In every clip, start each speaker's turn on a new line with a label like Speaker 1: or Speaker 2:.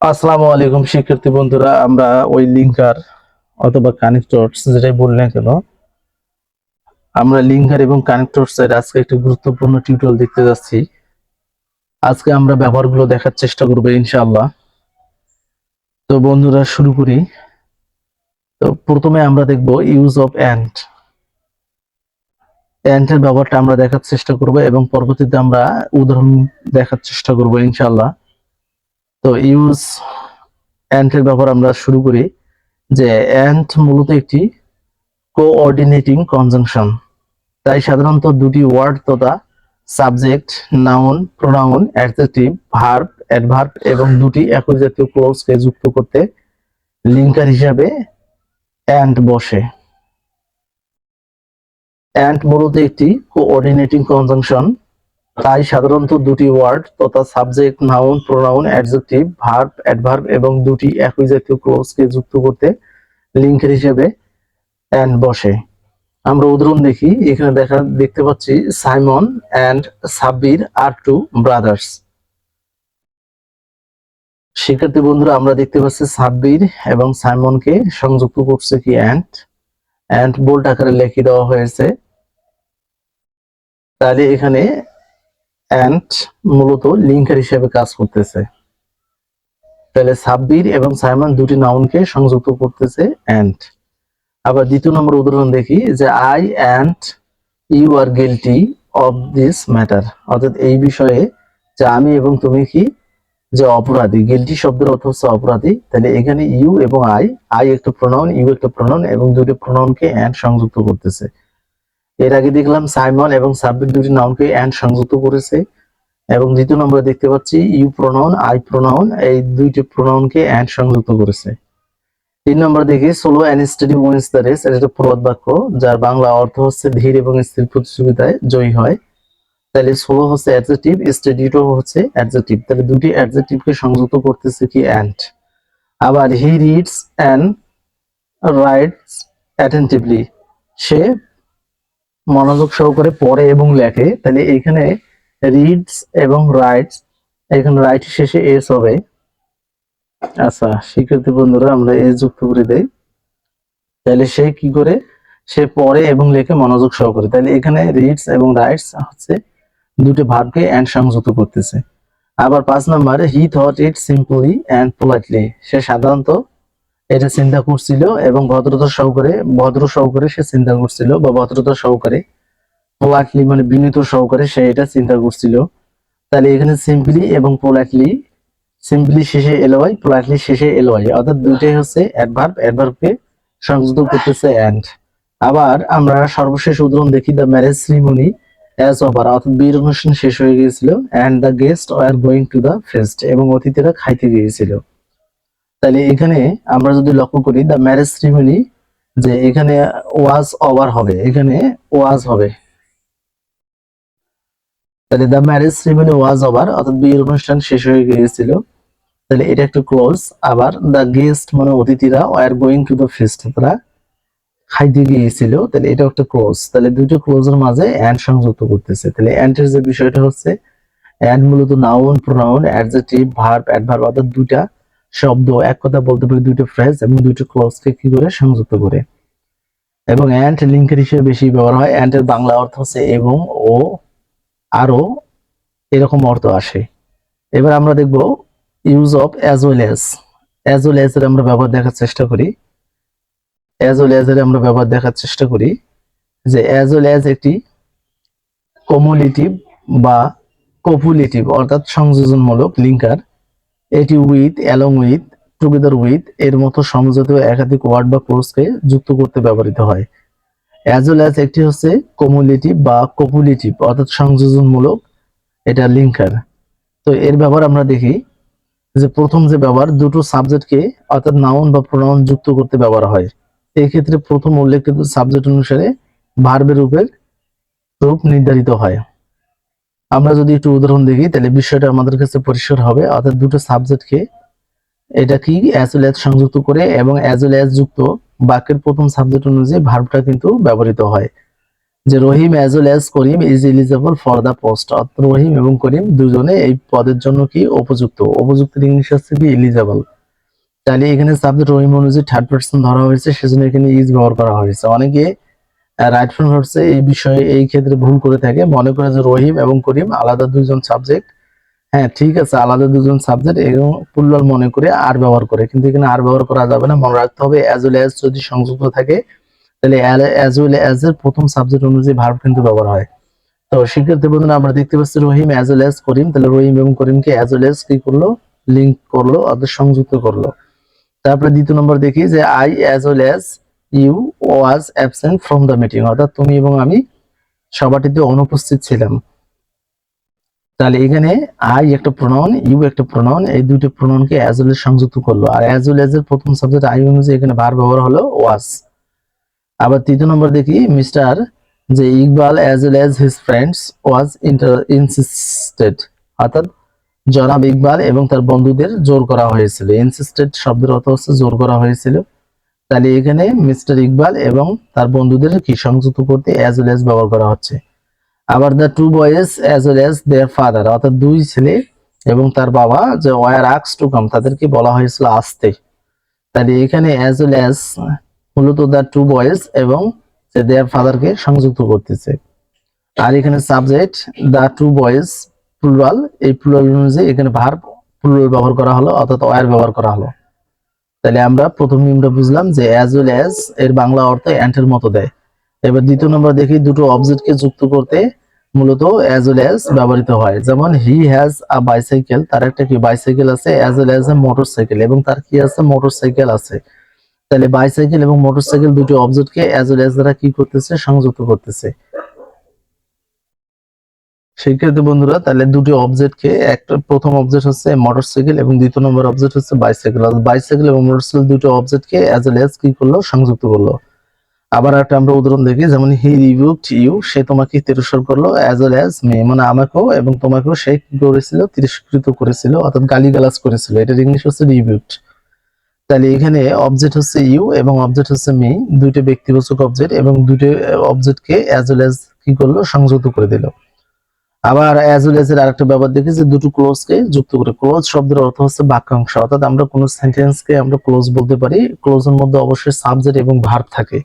Speaker 1: আসসালামু আলাইকুম শিক্ষার্থী বন্ধুরা, আমরা ওই লিঙ্কার অথবা কানেক্টরস যেটাই বলি না কেন, আমরা লিঙ্কার এবং কানেক্টরস এর আজকে একটি গুরুত্বপূর্ণ টিউটোরিয়াল দেখতে যাচ্ছি। আজকে আমরা ব্যবহারগুলো দেখার চেষ্টা করব ইনশাআল্লাহ। তো বন্ধুরা শুরু করি। তো প্রথমে আমরা দেখব ইউজ অফ অ্যান্ড। অ্যান্ড এর ব্যবহারটা আমরা দেখার চেষ্টা করব এবং পরবর্তীতে আমরা উদাহরণ দেখার চেষ্টা করব ইনশাআল্লাহ। তো ইউজ অ্যান্ড এর ব্যবহার আমরা শুরু করি। যে অ্যান্ড মূলত একটি কোঅর্ডিনেটিং কনজাংশন। তাই সাধারণত দুটি ওয়ার্ড তথা subject, noun, pronoun, adjective, verb, adverb এবং দুটি একই জাতীয় ক্লজকে যুক্ত করতে লিঙ্কার হিসাবে অ্যান্ড বসে। অ্যান্ড মূলত একটি কোঅর্ডিনেটিং কনজাংশন। তাই সাধারণত দুটি ওয়ার্ড তথা subject, noun, pronoun, adjective, verb, adverb এবং দুটি একই জাতীয় ক্লজকে যুক্ত করতে লিঙ্কার হিসাবে অ্যান্ড বসে। আমরা উদাহরণ দেখি। এখানে দেখতে পাচ্ছি Simon and Sabbir are two brothers. শিক্ষার্থী বন্ধুরা, আমরা দেখতে পাচ্ছি সাব্বির এবং সাইমনকে সংযুক্ত করছে কি এন্ড বোল্ড আকারে লিখে দেওয়া হয়েছে। তাহলে এখানে এন্ড মূলত লিঙ্কার হিসেবে কাজ করতেছে। তাহলে সাব্বির এবং সাইমন দুটি নাউনকে সংযুক্ত করতেছে এন্ড। আবার দ্বিতীয় নম্বর উদাহরণ দেখি যে I and you are guilty of this matter. অর্থাৎ এই বিষয়ে যে আমি এবং তুমি কি যে অপরাধী। গিলটি শব্দের অর্থ হচ্ছে অপরাধী। তাহলে এখানে ইউ এবং আই একটা প্রোনাউন, ইউ একটা প্রোনাউন এবং দুটি প্রোনাউনকে এন্ড সংযুক্ত করতেছে। এর আগে দেখলাম সাইমন এবং সাব্বির দুটি নাউনকে এন্ড সংযুক্ত করেছে এবং দ্বিতীয় নম্বরে দেখতে পাচ্ছি ইউ প্রোনাউন, আই প্রোনাউন এই দুইটি প্রোনাউনকে এন্ড সংযুক্ত করেছে। 3 নম্বর দেখি slow and steady wins the race. এটা একটা প্রবাদ বাক্য যার বাংলা অর্থ হচ্ছে ধীর এবং স্থির প্রতিযোগিতায় জয়ী হয়। তাহলে সোলো হচ্ছে অ্যাডজেক্টিভ, স্টেডিটো হচ্ছে অ্যাডজেক্টিভ। তাহলে দুটি অ্যাডজেক্টিভকে সংযুক্ত করতেছে কি এন্ড। আবার he reads and writes attentively. সে মনোযোগ সহকারে পড়ে এবং লেখে। তাহলে এখানে রিডস এবং রাইটস, এখানে রাইট শেষে এস হবে। আচ্ছা শিক্ষার্থী বন্ধুরা, আমরা এস যুক্ত করে দেই। তাহলে সে কি করে, সে পড়ে এবং লেখে মনোযোগ সহকারে। তাহলে এখানে রিডস এবং রাইটস হচ্ছে দুটো ভার্বকে এন্ড সংযুক্ত করতেছে। আবার 5 নম্বর he thought it simply and politely. সে সাধারণত এটা চিন্তা করছিল এবং ভদ্র সহকারে সে চিন্তা করছিল বা ভদ্রতা সহকারে, পোলাইটলি মানে বিনীত সহকারে সে এটা চিন্তা করছিল। তাহলে এখানে সিম্পলি এবং পোলাইটলি, সিম্পলি শেষে এলওয়াই, পোলাইটলি শেষে এলওয়াই, অর্থাৎ দুইটাই হচ্ছে অ্যাডভার্ব, অ্যাডভার্বকে সংযুক্ত করতেছে এন্ড। আবার আমরা সর্বশেষ উদাহরণ দেখি the marriage ceremony was over. অর্থাৎ বিয়ের অনুষ্ঠান শেষ হয়ে গিয়েছিল and the guest were going to the feast এবং অতিথিরা খাইতে গিয়েছিল। তাহলে এখানে আমরা যদি লক্ষ্য করি দ্য ম্যারেজ সেরিমনি, যে এখানে ওয়াজ ওভার হবে, এখানে ওয়াজ হবে। তাহলে the marriage ceremony was over, অর্থাৎ বিয়ের অনুষ্ঠান শেষ হয়ে গিয়েছিল। তাহলে এটা একটা ক্লোজ। আবার দ্য গেস্ট মানে অতিথিরা war going to the fest, তারা খাইতে গিয়েছিল। তাহলে এটা একটা ক্লোজ। তাহলে দুটো ক্লোজের মাঝে এন্ড সংযুক্ত করতেছে। তাহলে এন্ড এর যে বিষয়টা হচ্ছে, এন্ড মূলত noun, pronoun, adjective, verb, adverb অর্থাৎ দুইটা শব্দ, এক কথা বলতে পারি দুইটা ফ্রেজ এবং দুইটা ক্লজকে কি করে সংযুক্ত করে। এবং এন্ড লিঙ্কের হিসেবে বেশি ব্যবহার হয়। এন্ড এর বাংলা অর্থ হচ্ছে এবং, ও, আরো, এরকম অর্থ আসে। এবার আমরা দেখব use of as well age. As well age এর আমরা ব্যবহার দেখার চেষ্টা করি। অ্যাজ ওয়েল এজ এর আমরা ব্যবহার দেখার চেষ্টা করি যে অ্যাজ ওয়েল এজ একটি কমুলেটিভ বা কপুলেটিভ অর্থাৎ সংযোজনমূলক লিঙ্কার। এটি with, along with, together with এর মতো সমজাতীয় একাধিক ওয়ার্ড বা ক্লোজকে যুক্ত করতে ব্যবহৃত হয়। অ্যাজ ওয়েল অ্যাজ একটি হচ্ছে কমুলেটিভ বা কপুলেটিভ অর্থাৎ সংযোজনমূলক এটা লিঙ্কার। তো এর ব্যবহার আমরা দেখি যে প্রথম যে ব্যবহার, দুটো সাবজেক্টকে অর্থাৎ নাউন বা প্রোনাউন যুক্ত করতে ব্যবহার হয়। এই ক্ষেত্রে প্রথম উল্লেখিত সাবজেক্ট অনুসারে ভার্বের রূপ নির্ধারিত হয়। আমরা যদি একটু উদাহরণ দেখি তাহলে বিষয়টা আমাদের কাছে পরিষ্কার হবে। অর্থাৎ দুটো সাবজেক্টকে এটা কি অ্যাজ ওয়েল অ্যাজ সংযুক্ত করে এবং অ্যাজ ওয়েল অ্যাজ যুক্ত বাক্যের প্রথম সাবজেক্ট অনুযায়ী ভার্বটা কিন্তু ব্যবহৃত হয়। যে Rahim as well as Karim is eligible for the post, অর্থাৎ রহিম এবং করিম দুজনে এই পদের জন্য কি উপযুক্ত। উপযুক্তের ইংলিশ হচ্ছে কি এলিজিবল। তাহলে এখানে সাবজেক্ট রহিম অনুযায়ী থার্ড পারসন ধরা হয়েছে, সেজন্য এখানে ইজ ব্যবহার করা হয়েছে। অনেকে রাইট ফ্রম ভার্বসে এই বিষয়ে এই ক্ষেত্রে ভুল করে থাকে, মনে করে যে রহিম এবং করিম আলাদা দুইজন সাবজেক্ট। হ্যাঁ ঠিক আছে, আলাদা দুজন সাবজেক্ট এবং প্লুরাল মনে করে আর ব্যবহার করে, কিন্তু এখানে আর ব্যবহার করা যাবে না। মনে রাখতে হবে অ্যাজ ওয়েল অ্যাজ যদি সংযুক্ত থাকে তাহলে অ্যাজ ওয়েল অ্যাজ এর প্রথম সাবজেক্ট অনুযায়ী ভার্ব কিন্তু ব্যবহার হয়। তো সেক্ষেত্রে বন্ধুরা আমরা দেখতে পাচ্ছি রহিম অ্যাজ ওয়েল অ্যাজ করিম, তাহলে রহিম এবং করিমকে অ্যাজ ওয়েল অ্যাজ কি করলো, লিঙ্ক করলো অর্থাৎ সংযুক্ত করলো। তারপরে দ্বিতীয় নম্বর দেখি যে I as well as you was absent from the meeting, অর্থাৎ তুমি এবং আমি সভাটিতে অনুপস্থিত ছিলাম। তাহলে এখানে আই একটা প্রোনাউন, ইউ একটা প্রোনাউন, এই দুটো প্রোনাউনকে অ্যাজ ওয়েল সংযুক্ত করলো। আর অ্যাজ ওয়েল এর প্রথম সাবজেক্ট আই অনুযায়ী এখানে ভার্ব ব্যবহার হলো ওয়াজ। আবার তৃতীয় নম্বর দেখি মিস্টার যে Iqbal as well as his friends was insisted, অর্থাৎ জনাব ইকবাল এবং তার বন্ধুদের জোর করা হয়েছিল। ইনসিস্টেড শব্দের অর্থ হচ্ছে জোর করা হয়েছিল। তাহলে এখানে মিস্টার ইকবাল এবং তার বন্ধুদের কি সংযুক্ত করতে অ্যাজ ওয়েল অ্যাজ ব্যবহার করা হচ্ছে। আবার the two boys as well as their father, অর্থাৎ দুই ছেলে এবং তার বাবা যে ওয়ার আক্স টু কাম, তাদেরকে বলা হয়েছিল আসতে। তাহলে এখানে অ্যাজ ওয়েল অ্যাজ মূলত দ্য টু বয়েজ এবং দেয়ার ফাদারকে সংযুক্ত করতেছে। আর এখানে subject the two boys plural, এই প্লুরাল অনুযায়ী এখানে ভার্ব প্লুরাল ব্যবহার করা হলো, অর্থাৎ ওয়ার ব্যবহার করা হলো। তাহলে আমরা প্রথম নিয়মটা বুঝলাম যে অ্যাজ ওয়েল অ্যাজ এর বাংলা অর্থ অ্যান্টের মতো দেয়। এবার দ্বিতীয় নম্বর দেখি দুটো অবজেক্টকে যুক্ত করতে মূলত অ্যাজ ওয়েল অ্যাজ ব্যবহৃত হয়। যেমন হি হ্যাজ আ বাইসাইকেল, তার একটা কি বাইসাইকেল আছে, as well as a motorcycle, এবং তার কি আছে মোটরসাইকেল আছে। তাহলে বাইসাইকেল এবং মোটরসাইকেল দুটো অবজেক্টকে অ্যাজ ওয়েল অ্যাজ দ্বারা কি করতেছে, সংযুক্ত করতেছে। সেক্ষেত্রে বন্ধুরা তাহলে দুটি অবজেক্টকে, একটা প্রথম অবজেক্ট হচ্ছে মোটরসাইকেল এবং দ্বিতীয় নম্বর অবজেক্ট হচ্ছে বাইসাইকেল। বাইসাইকেল এবং মোটরসাইকেল দুটো অবজেক্টকে অ্যাজ ওয়েল অ্যাজ কি করলো, সংযুক্ত করলো। আবার একটা আমরা উদাহরণ দেখি, যেমন হি রিবিউকড ইউ, সে তোমাকে তিরস্কার করলো, অ্যাজ ওয়েল অ্যাজ মি, মানে আমাকেও এবং তোমাকেও সে কি করেছিল, তিরস্কৃত করেছিল, অর্থাৎ গালিগালাজ করেছিল। এটার ইংলিশ হচ্ছে রিবিউকড। তাহলে এখানে অবজেক্ট হচ্ছে ইউ এবং অবজেক্ট হচ্ছে মি, দুইটা ব্যক্তিবাচক অবজেক্ট এবং দুটো অবজেক্টকে অ্যাজ ওয়েল অ্যাজ কি করলো, সংযুক্ত করে দিল। আবার অ্যাজ ওয়েল এর আরেকটা ব্যাপার দেখি যে দুটো ক্লোজকে যুক্ত করে। ক্লোজ শব্দের অর্থ হচ্ছে বাক্যাংশ, অর্থাৎ আমরা কোনো সেন্টেন্সকে আমরা ক্লোজ বলতে পারি, ক্লোজের মধ্যে অবশ্যই সাবজেক্ট এবং ভার্ব থাকে।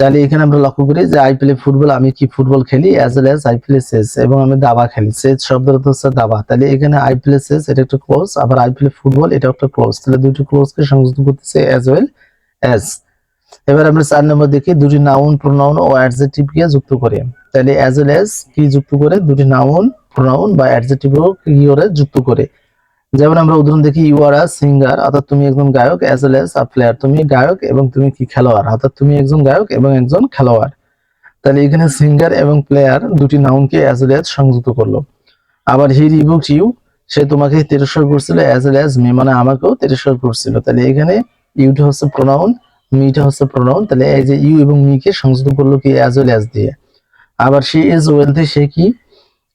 Speaker 1: তাহলে এখানে আমরা লক্ষ্য করি যে আই প্লে ফুটবল, আমি কি ফুটবল খেলি, as well as I play chess, এবং আমি দাবা খেলি। চেস শব্দের অর্থ হচ্ছে দাবা। তাহলে এখানে আই প্লে চেস এটা একটা ক্লোজ, আবার আই প্লে ফুটবল এটা একটা ক্লোজ। তাহলে দুটো ক্লোজকে সংযুক্ত করতেছে অ্যাজ ওয়েল এজ। এবার আমরা 4 নম্বর দেখি দুটি নাউন প্রোনাউন ও অ্যাডজেক্টিভ কে যুক্ত করে। তাহলে অ্যাজ ওয়েল এজ কি যুক্ত করে, দুটি নাউন প্রোনাউন বা অ্যাডজেক্টিভ কি করে যুক্ত করে। যেমন আমরা উদাহরণ দেখি ইউ আর আ সিঙ্গার, অর্থাৎ তুমি একজন গায়ক, as well as a player, তুমি গায়ক এবং তুমি কি খেলোয়াড়, অর্থাৎ তুমি একজন গায়ক এবং একজন খেলোয়াড়। তাহলে এখানে সিঙ্গার এবং প্লেয়ার দুটি নাউনকে অ্যাজ ওয়েল এজ সংযুক্ত করলো। আবার হি রিবুকড ইউ, সে তোমাকে তিরস্কার করছিল, অ্যাজ ওয়েল এজ মি, মানে আমাকেও তিরস্কার করছিল। তাহলে এখানে ইউটা হচ্ছে প্রোনাউন, মিটা হচ্ছে প্রোনাউন। তাহলে এই যে ইউ এবং মি কে সংযুক্ত করলো কি অ্যাজ ওয়েল এজ দিয়ে। আবার শি ইজ ওয়েলথি, সে কি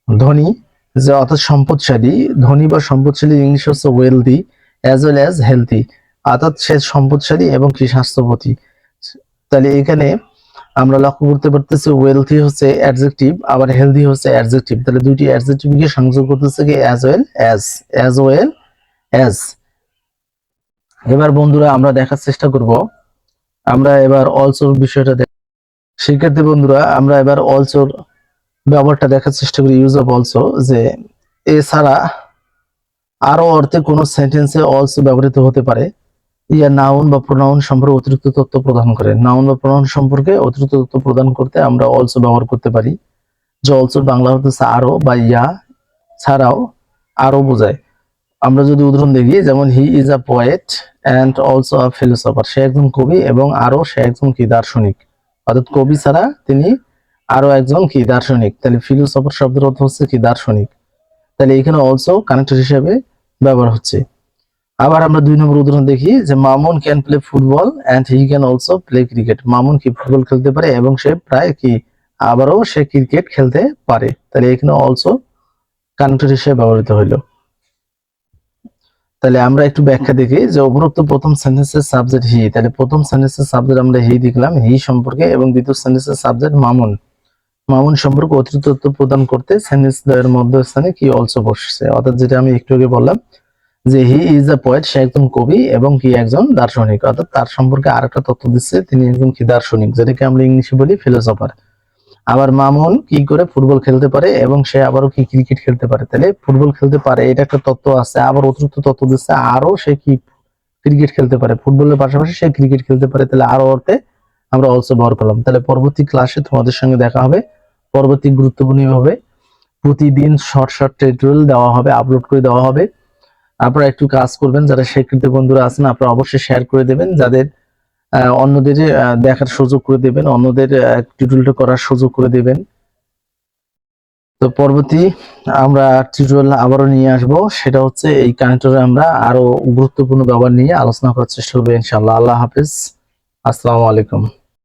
Speaker 1: ধনী, যে অর্থাৎ সম্পদশালী, ধনী বা সম্পদশালী ইংলিশ হচ্ছে wealthy, as well age healthy, অর্থাৎ সে সম্পদশালী এবং কি স্বাস্থ্যবতী। তাহলে এখানে আমরা লক্ষ্য করতে পারতেছি ওয়েলথি হচ্ছে অ্যাডজেক্টিভ, আবার হেলথি হচ্ছে অ্যাডজেক্টিভ। তাহলে দুইটি অ্যাডজেক্টিভকে সংযোগ করতেছে কি as well age, as well age. এবার বন্ধুরা আমরা দেখার চেষ্টা করব, আমরা এবার অলসোর বিষয়টা দেখ। সেক্ষেত্রে বন্ধুরা আমরা এবার অলসোর ব্যবহারটা দেখার চেষ্টা করি, ইউজ অফ অলসো, যে এছাড়া আরো অর্থে কোনো সেন্টেন্সে অলসো ব্যবহৃত হতে পারে। ইয়া নাউন বা প্রোনাউন সম্পর্কে অতিরিক্ত তথ্য প্রদান করে। নাউন বা প্রোনাউন সম্পর্কে অতিরিক্ত তথ্য প্রদান করতে আমরা অলসো ব্যবহার করতে পারি। যে অলসোর বাংলা হচ্ছে আরো বা ইয়া ছাড়াও আরো বোঝায়। আমরা যদি উদাহরণ দেখি, যেমন he is a poet and also a philosopher, সে একজন কবি এবং আরো সে একজন কি দার্শনিক, অর্থাৎ কবি ছাড়া তিনি আরো একজন কি দার্শনিক। তাহলে ফিলোসফার শব্দের অর্থ হচ্ছে কি দার্শনিক। তাহলে এখানে অলসো কানেক্টর হিসেবে ব্যবহার হচ্ছে। আবার আমরা 2 নম্বর উদাহরণ দেখি যে Mamun can play football and he can also play cricket, মামুন কি ফুটবল খেলতে পারে এবং সে প্রায় কি আবারও সে ক্রিকেট খেলতে পারে। তাহলে এখানে অলসো কানেক্টর হিসেবে ব্যবহৃত হইল। তাহলে আমরা একটু ব্যাখ্যা দেখি যে উপরোক্ত প্রথম সেন্টেন্সের সাবজেক্ট হি, তাহলে প্রথম সেন্টেন্সের সাবজেক্ট আমরা হি দেখলাম হি সম্পর্কে, এবং দ্বিতীয় সেন্টেন্সের সাবজেক্ট মামুন। মামুন সম্পর্কে অতিরিক্ত তথ্য প্রদান করতে সেন্টেন্স দ্বয়ের মধ্যস্থানে কি অলসো বসছে, অর্থাৎ যেটা আমি একটু আগে বললাম যে হি ইজ আ পোয়েট, সে একজন কবি এবং কি একজন দার্শনিক, অর্থাৎ তার সম্পর্কে আরেকটা তথ্য দিচ্ছে তিনি একজন কি দার্শনিক, যেটাকে আমরা ইংলিশে বলি ফিলোসফার। আবার মামুন কি করে ফুটবল খেলতে পারে এবং সে আবারও কি ক্রিকেট খেলতে পারে, তাহলে ফুটবল খেলতে পারে এটা একটা তথ্য আছে, আবার অতিরিক্ত তথ্য দিচ্ছে আরো সে কি ক্রিকেট খেলতে পারে, ফুটবলের পাশাপাশি সে ক্রিকেট খেলতে পারে, তাহলে আরো অর্থে আমরা অলসো ব্যবহার করলাম। তাহলে পরবর্তী ক্লাসে তোমাদের সঙ্গে দেখা হবে। পরবর্তী গুরুত্বপূর্ণ হবে প্রতিদিন শর্ট শর্ট টিউটোরিয়াল দেওয়া হবে, আপলোড করে দেওয়া হবে। আপনারা একটু কাজ করবেন, যারা স্বীকৃত বন্ধুরা আছেন আপনারা অবশ্যই শেয়ার করে দেবেন, যাদের অন্যদের দেখার সুযোগ করে দেবেন, অন্যদের টিউটোরিয়ালটা করার সুযোগ করে দেবেন। তো পরবর্তী আমরা টিউটোরিয়াল আবারও নিয়ে আসব, সেটা হচ্ছে এই কানেক্টরে আমরা আরো গুরুত্বপূর্ণ ব্যবহার নিয়ে আলোচনা করার চেষ্টা করবো ইনশাআল্লাহ। আল্লাহ হাফেজ, আসসালামু আলাইকুম।